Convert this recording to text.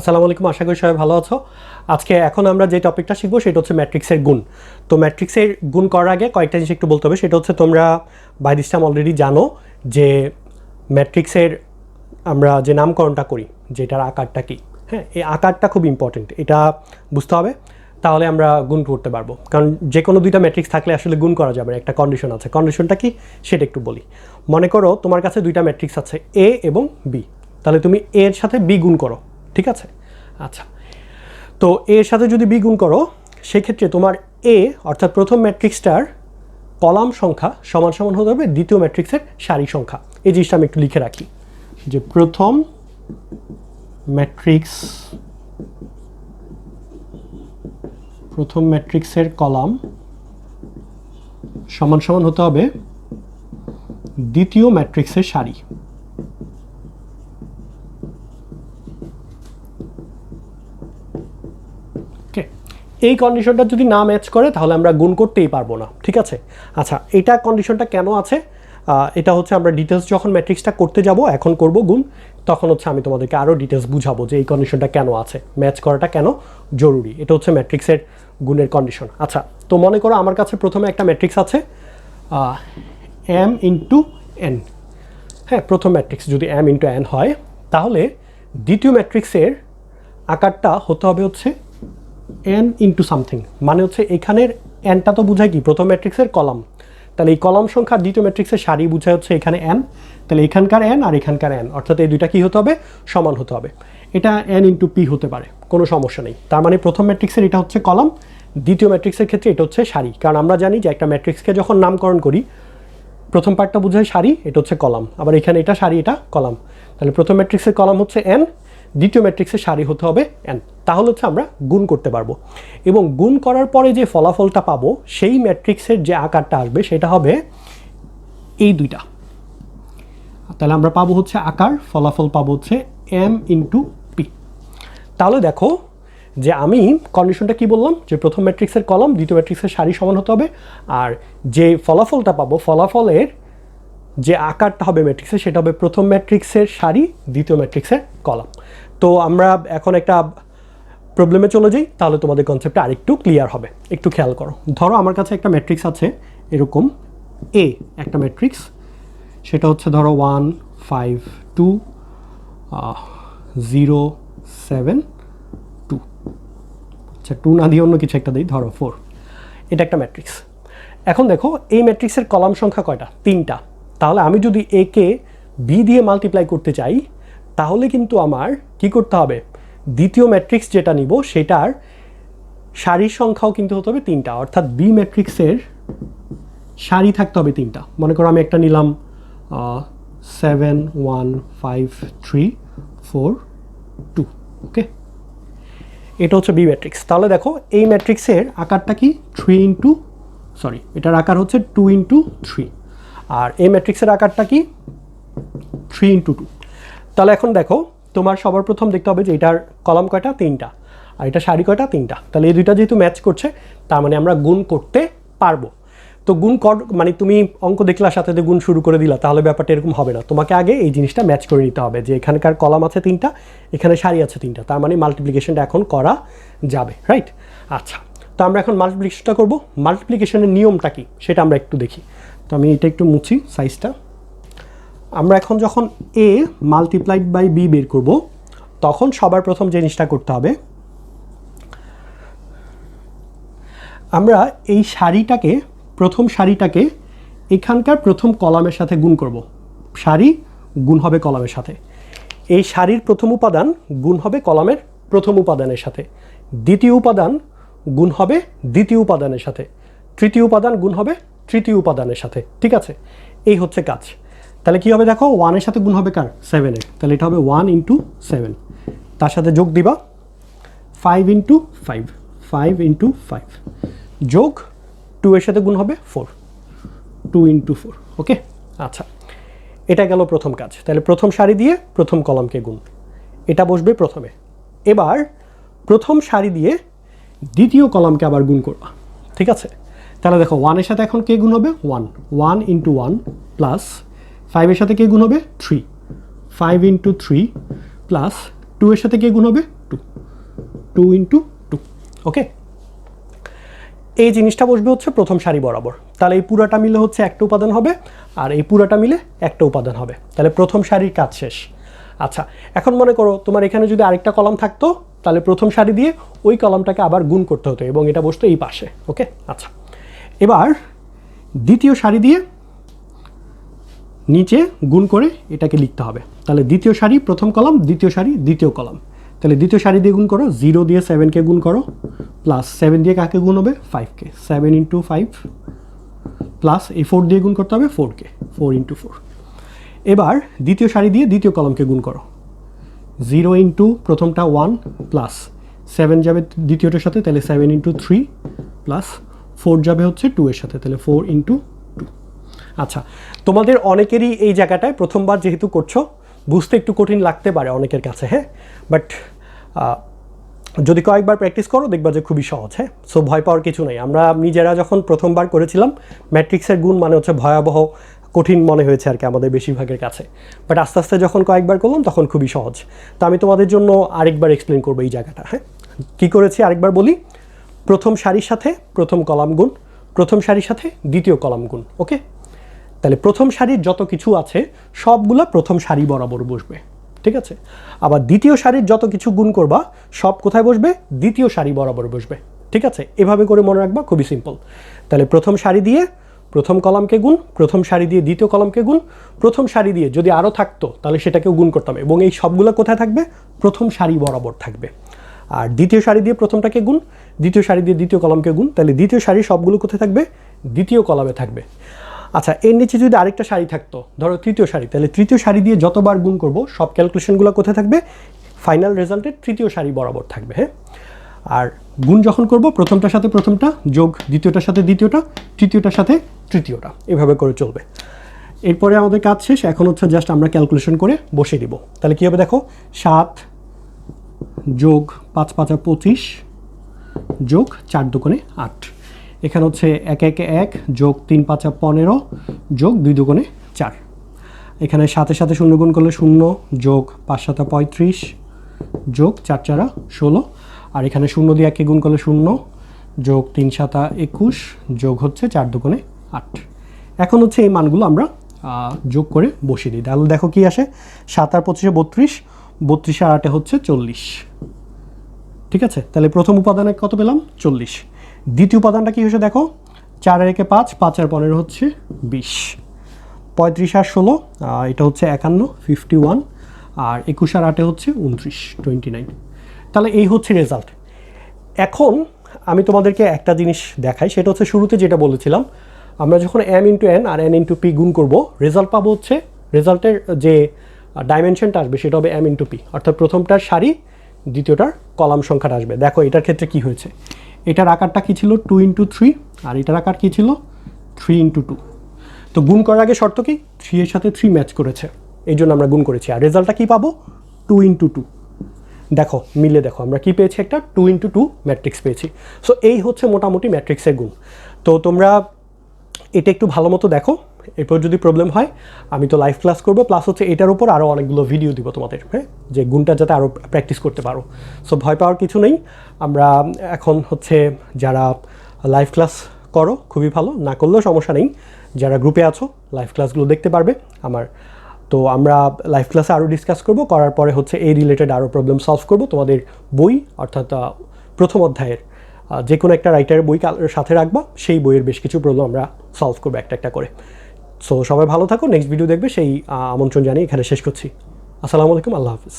আসসালামু আলাইকুম, আশা করি সবাই ভালো আছো। এখন আমরা যে টপিকটা শিখবো সেটা হচ্ছে ম্যাট্রিক্সের গুণ। তো ম্যাট্রিক্সের গুণ করার আগে কয়েকটা জিনিস একটু বলতে হবে। সেটা হচ্ছে তোমরা বাই দিস টাইম অলরেডি জানো যে ম্যাট্রিক্সের আমরা যে নামকরণটা করি, যেটার আকারটা কী। হ্যাঁ, এই আকারটা খুব ইম্পর্টেন্ট, এটা বুঝতে হবে, তাহলে আমরা গুণ করতে পারবো। কারণ যে কোনো দুইটা ম্যাট্রিক্স থাকলে আসলে গুণ করা যাবে, একটা কন্ডিশন আছে। কন্ডিশনটা কি সেটা একটু বলি। মনে করো তোমার কাছে দুইটা ম্যাট্রিক্স আছে, এ এবং বি। তাহলে তুমি এ এর সাথে বি গুণ করো, ঠিক আছে? আচ্ছা, তো এর সাথে যদি বি গুণ করো, সেক্ষেত্রে তোমার এ অর্থাৎ প্রথম ম্যাট্রিক্সটার কলাম সংখ্যা সমান সমান হতে হবে দ্বিতীয় ম্যাট্রিক্সের সারি সংখ্যা। এই জিনিসটা আমি একটু লিখে রাখি যে প্রথম ম্যাট্রিক্সের কলাম সমান সমান হতে হবে দ্বিতীয় ম্যাট্রিক্সের সারি। এই কন্ডিশনটা যদি না ম্যাচ করে তাহলে আমরা গুণ করতেই পারবো না, ঠিক আছে? আচ্ছা, এটা কন্ডিশনটা কেন আছে এটা হচ্ছে আমরা ডিটেলস যখন ম্যাট্রিক্সটা করতে যাব, এখন করব গুণ, তখন হচ্ছে আমি তোমাদেরকে আরও ডিটেলস বুঝাবো যে এই কন্ডিশনটা কেন আছে, ম্যাচ করাটা কেন জরুরি। এটা হচ্ছে ম্যাট্রিক্সের গুণের কন্ডিশন। আচ্ছা, তো মনে করো আমার কাছে প্রথমে একটা ম্যাট্রিক্স আছে m ইন্টু n। হ্যাঁ, প্রথম ম্যাট্রিক্স যদি m ইন্টু n হয়, তাহলে দ্বিতীয় ম্যাট্রিক্সের আকারটা হতে হবে হচ্ছে n ইন্টু সামথিং। মানে হচ্ছে এখানের nটা তো বোঝায় কি প্রথম ম্যাট্রিক্সের কলাম, তাহলে এই কলাম সংখ্যা দ্বিতীয় ম্যাট্রিক্সের সারি বোঝায় হচ্ছে এখানে n। তাহলে এখানকার n আর এখানকার n, অর্থাৎ এই দুইটা কী হতে হবে? সমান হতে হবে। এটা n ইন্টু p হতে পারে, কোনো সমস্যা নেই। তার মানে প্রথম ম্যাট্রিক্সের এটা হচ্ছে কলাম, দ্বিতীয় ম্যাট্রিক্সের ক্ষেত্রে এটা হচ্ছে সারি। কারণ আমরা জানি যে একটা ম্যাট্রিক্সকে যখন নামকরণ করি, প্রথম পার্টটা বোঝায় সারি, এটা হচ্ছে কলাম, আবার এখানে এটা সারি, এটা কলাম। তাহলে প্রথম ম্যাট্রিক্সের কলাম হচ্ছে n, দ্বিতীয় ম্যাট্রিক্সের সারি হতে হবে n। তাহলে হচ্ছে আমরা গুণ করতে পারবো, এবং গুণ করার পরে যে ফলাফলটা পাবো, সেই ম্যাট্রিক্সের যে আকারটা আসবে সেটা হবে এই দুইটা। তাহলে আমরা পাবো হচ্ছে আকার, ফলাফল পাবো হচ্ছে m ইন্টু পি। তাহলে দেখো যে আমি কন্ডিশনটা কি বললাম, যে প্রথম ম্যাট্রিক্সের কলাম দ্বিতীয় ম্যাট্রিক্সের সারি সমান হতে হবে, আর যে ফলাফলটা পাবো, ফলাফলের যে আকারটা হবে ম্যাট্রিক্সের, সেটা হবে প্রথম ম্যাট্রিক্সের সারি দ্বিতীয় ম্যাট্রিক্সের কলাম। তো আমরা এখন একটা প্রবলেমে চলে যাই, তাহলে তোমাদের কনসেপ্টটা আরেকটু ক্লিয়ার হবে। একটু খেয়াল করো, ধরো আমার কাছে একটা ম্যাট্রিক্স আছে এরকম এ, একটা ম্যাট্রিক্স, সেটা হচ্ছে ধরো 1 5 2 0 7 2। আচ্ছা, 2 না দিয়ে অন্য কিছু একটা দিই, ধরো 4। এটা একটা ম্যাট্রিক্স। এখন দেখো এই ম্যাট্রিক্সের কলাম সংখ্যা কয়টা? 3টা। তাহলে আমি যদি এ কে বি দিয়ে মাল্টিপ্লাই করতে চাই, তাহলে কিন্তু আমার কি করতে হবে? দ্বিতীয় ম্যাট্রিক্স যেটা নিব সেটার সারির সংখ্যাও কিন্তু হতে হবে 3টা, অর্থাৎ বি ম্যাট্রিক্সের সারি থাকতে হবে 3টা। মনে করো আমি একটা নিলাম 7 1 5 3 4 2। ওকে, এটা হচ্ছে বি ম্যাট্রিক্স। তাহলে দেখো এই ম্যাট্রিক্সের আকারটা কি? এটার আকার হচ্ছে 2 ইন্টু 3, আর এই ম্যাট্রিক্সের আকারটা কি? 3 ইন্টু 2। তাহলে এখন দেখো, তোমার সবার প্রথম দেখতে হবে যে এটার কলাম কয়টা? 3টা, আর এটা সারি কয়টা? 3টা। তাহলে এই দুইটা যেহেতু ম্যাচ করছে, তার মানে আমরা গুণ করতে পারবো। তো গুণ মানে তুমি অঙ্ক দেখলা সাথে গুণ শুরু করে দিলা, তাহলে ব্যাপারটা এরকম হবে না। তোমাকে আগে এই জিনিসটা ম্যাচ করে নিতে হবে যে এখানকার কলাম আছে 3টা, এখানে সারি আছে 3টা, তার মানে মাল্টিপ্লিকেশনটা এখন করা যাবে, রাইট? আচ্ছা, তো আমরা এখন মাল্টিপ্লিকেশনটা করব। মাল্টিপ্লিকেশনের নিয়মটা কি সেটা আমরা একটু দেখি। তো আমি এটা একটু মুছি সাইজটা। আমরা এখন যখন এ মাল্টিপ্লাইড বাই বি বের করব, তখন সবার প্রথম জিনিসটা করতে হবে, আমরা এই সারিটাকে, প্রথম সারিটাকে এখানকার প্রথম কলামের সাথে গুণ করব। সারি গুণ হবে কলামের সাথে, এই সারির প্রথম উপাদান গুণ হবে কলামের প্রথম উপাদানের সাথে, দ্বিতীয় উপাদান গুণ হবে দ্বিতীয় উপাদানের সাথে, তৃতীয় উপাদান গুণ হবে তৃতীয় উপাদানের সাথে, ঠিক আছে? এই হচ্ছে কাজ। তাহলে কী হবে দেখো, 1-এর সাথে গুণ হবে কার? 7-এর। তাহলে এটা হবে 1 ইন্টু 7, তার সাথে যোগ দিবা 5 ইন্টু 5, 5 ইন্টু 5, যোগ 2-এর সাথে গুণ হবে 4, 2 ইন্টু 4। ওকে, আচ্ছা, এটা গেল প্রথম কাজ। তাহলে প্রথম সারি দিয়ে প্রথম কলামকে গুণ, এটা বসবে প্রথমে। এবার প্রথম সারি দিয়ে দ্বিতীয় কলামকে আবার গুণ করবা, ঠিক আছে? তাহলে দেখো 1-এর সাথে এখন কে গুণ হবে? 1 ইন্টু 1 প্লাস 5-এর সাথে কে গুণ হবে? 3, 5 ইন্টু 3 প্লাস 2-এর সাথে কে গুণ হবে? 2, 2 × 2। ওকে, এই জিনিসটা বসবে হচ্ছে প্রথম সারি বরাবর। তাহলে এই পুরাটা মিলে হচ্ছে একটা উপাদান হবে, আর এই পুরাটা মিলে একটা উপাদান হবে। তাহলে প্রথম সারির কাজ শেষ। আচ্ছা, এখন মনে করো তোমার এখানে যদি আরেকটা কলাম থাকতো, তাহলে প্রথম সারি দিয়ে ওই কলামটাকে আবার গুণ করতে হতো এবং এটা বসতো এই পাশে। ওকে, আচ্ছা, এবার দ্বিতীয় সারি দিয়ে নিচে গুণ করে এটাকে লিখতে হবে। তাহলে দ্বিতীয় সারি প্রথম কলাম, দ্বিতীয় সারি দ্বিতীয় কলাম। তাহলে দ্বিতীয় সারি দিয়ে গুণ করো, 0 দিয়ে 7কে গুণ করো, প্লাস 7 দিয়ে কাকে গুণ হবে, 5কে, 7 × 5, প্লাস এই 4 দিয়ে গুণ করতে হবে 4কে, 4 × 4। এবার দ্বিতীয় সারি দিয়ে দ্বিতীয় কলামকে গুণ করো, 0 × প্রথমটা 1, প্লাস 7 যাবে দ্বিতীয়টার সাথে, তাহলে 7 × 3, প্লাস 4 যাবে হচ্ছে 2 এর সাথে, তাহলে 4 × 2। আচ্ছা, তোমাদের অনেকেরই এই জায়গাটায় প্রথমবার যেহেতু করছো, বুঝতে একটু কঠিন লাগতে পারে অনেকের কাছে, হ্যাঁ, বাট যদি কয়েকবার প্র্যাকটিস করো দেখবা যে খুবই সহজ। হ্যাঁ, সো ভয় পাওয়ার কিছু নেই। আমরা নিজেরা যখন প্রথমবার করেছিলাম, ম্যাট্রিক্সের গুণ মানে হচ্ছে ভয়াবহ কঠিন মনে হয়েছে আর কি আমাদের বেশিরভাগের কাছে, বাট আস্তে আস্তে যখন কয়েকবার করলাম তখন খুবই সহজ। তো আমি তোমাদের জন্য আরেকবার এক্সপ্লেন করবো এই জায়গাটা। হ্যাঁ, কী করেছি আরেকবার বলি। প্রথম সারির সাথে প্রথম কলাম গুণ, প্রথম সারির সাথে দ্বিতীয় কলাম গুণ। ওকে, তাহলে প্রথম সারির যত কিছু আছে সবগুলো প্রথম সারি বরাবর বসবে, ঠিক আছে। আবার দ্বিতীয় সারির যত কিছু গুণ করবা সব কোথায় বসবে, দ্বিতীয় সারি বরাবর বসবে, ঠিক আছে। এভাবে করে মনে রাখবা, খুবই সিম্পল। তাহলে প্রথম সারি দিয়ে প্রথম কলামকে গুণ, প্রথম সারি দিয়ে দ্বিতীয় কলামকে গুণ, প্রথম সারি দিয়ে যদি আরও থাকতো তাহলে সেটাকেও গুণ করতে হবে, এবং এই সবগুলো কোথায় থাকবে, প্রথম সারি বরাবর থাকবে। আর দ্বিতীয় সারি দিয়ে প্রথমটাকে গুণ, দ্বিতীয় সারি দিয়ে দ্বিতীয় কলামকে গুণ, তাহলে দ্বিতীয় সারি সবগুলো কোথায় থাকবে, দ্বিতীয় কলামে থাকবে। আচ্ছা, এর নিচে যদি আরেকটা সারি থাকতো, ধরো তৃতীয় সারি, তাহলে তৃতীয় সারি দিয়ে যতবার গুণ করব সব ক্যালকুলেশনগুলো কোথায় থাকবে, ফাইনাল রেজাল্টের তৃতীয় সারি বরাবর থাকবে। হ্যাঁ, আর গুণ যখন করব প্রথমটার সাথে প্রথমটা যোগ দ্বিতীয়টার সাথে দ্বিতীয়টা, তৃতীয়টার সাথে তৃতীয়টা, এভাবে করে চলবে। এরপরে আমাদের কাজ শেষ। এখন হচ্ছে জাস্ট আমরা ক্যালকুলেশন করে বসিয়ে দিব। তাহলে কী হবে দেখো, 7 যোগ 5 × 5 = 25 যোগ 4 × 2 = 8। এখানে হচ্ছে 1 × 1 যোগ 3 × 5 = 15 যোগ 2 × 2 = 4। এখানে 7-এর সাথে 0 গুণ করলে 0 যোগ 5 × 7 = 35 যোগ 4 × 4 = 16। আর এখানে 0 দিয়ে 1কে গুণ করলে 0 যোগ 3 × 7 = 21 যোগ হচ্ছে 4 × 2 = 8। এখন হচ্ছে এই মানগুলো আমরা যোগ করে বসিয়ে দিই। তাহলে দেখো কি আসে, 7 আর 25 = 32, 32 আর 8 হচ্ছে 40, ঠিক আছে। তাহলে প্রথম উপাদানে কত পেলাম, 40। দ্বিতীয় উপাদানটা কি হয়েছে দেখো, 4 আর 1 = 5, 5 আর 15 হচ্ছে 20, 35 আর 16 এটা হচ্ছে 51, 51, আর 21 আর 8 হচ্ছে 29, 29। তাহলে এই হচ্ছে রেজাল্ট। এখন আমি তোমাদেরকে একটা জিনিস দেখাই, সেটা হচ্ছে শুরুতে যেটা বলেছিলাম, আমরা যখন m × n আর n × p গুণ করব, রেজাল্ট পাবো হচ্ছে, রেজাল্টের যে ডাইমেনশনটা আসবে সেটা হবে m × p, অর্থাৎ প্রথমটার সারি দ্বিতীয়টার কলাম সংখ্যাটা আসবে। দেখো এটার ক্ষেত্রে কি হয়েছে, এটার আকারটা কি ছিল 2 × 3, আর এটার আকার কি ছিল 3 × 2। তো গুণ করার আগে শর্ত কি, 3 এর সাথে 3 ম্যাচ করেছে, এই জন্য আমরা গুণ করেছি। আর রেজাল্টটা কি পাবো, 2 × 2। দেখো মিলে দেখো আমরা কি পেয়েছি, একটা 2 × 2 ম্যাট্রিক্স পেয়েছি। সো এই হচ্ছে মোটামুটি ম্যাট্রিক্সের গুণ। তো তোমরা এটা একটু ভালো মতো দেখো, এরপর যদি প্রবলেম হয় আমি তো লাইভ ক্লাস করবো, প্লাস হচ্ছে এটার উপর আরও অনেকগুলো ভিডিও দিব তোমাদের, হ্যাঁ, যে গুণটা যাতে আরও প্র্যাকটিস করতে পারো। সো ভয় পাওয়ার কিছু নেই। আমরা এখন হচ্ছে যারা লাইভ ক্লাস করো খুবই ভালো, না করলেও সমস্যা নেই, যারা গ্রুপে আছো লাইভ ক্লাসগুলো দেখতে পারবে আমার। তো আমরা লাইভ ক্লাসে আরও ডিসকাস করবো, করার পরে হচ্ছে এই রিলেটেড আরও প্রবলেম সলভ করবো। তোমাদের বই অর্থাৎ প্রথম অধ্যায়ের যে কোনো একটা রাইটারের বই সাথে রাখবা, সেই বইয়ের বেশ কিছু প্রবলেম আমরা সলভ করবো একটা একটা করে। সো সবাই ভালো থাকো, নেক্সট ভিডিও দেখবে সেই আমন্ত্রণ জানিয়ে এখানে শেষ করছি। আসসালামু আলাইকুম, আল্লাহ হাফিজ।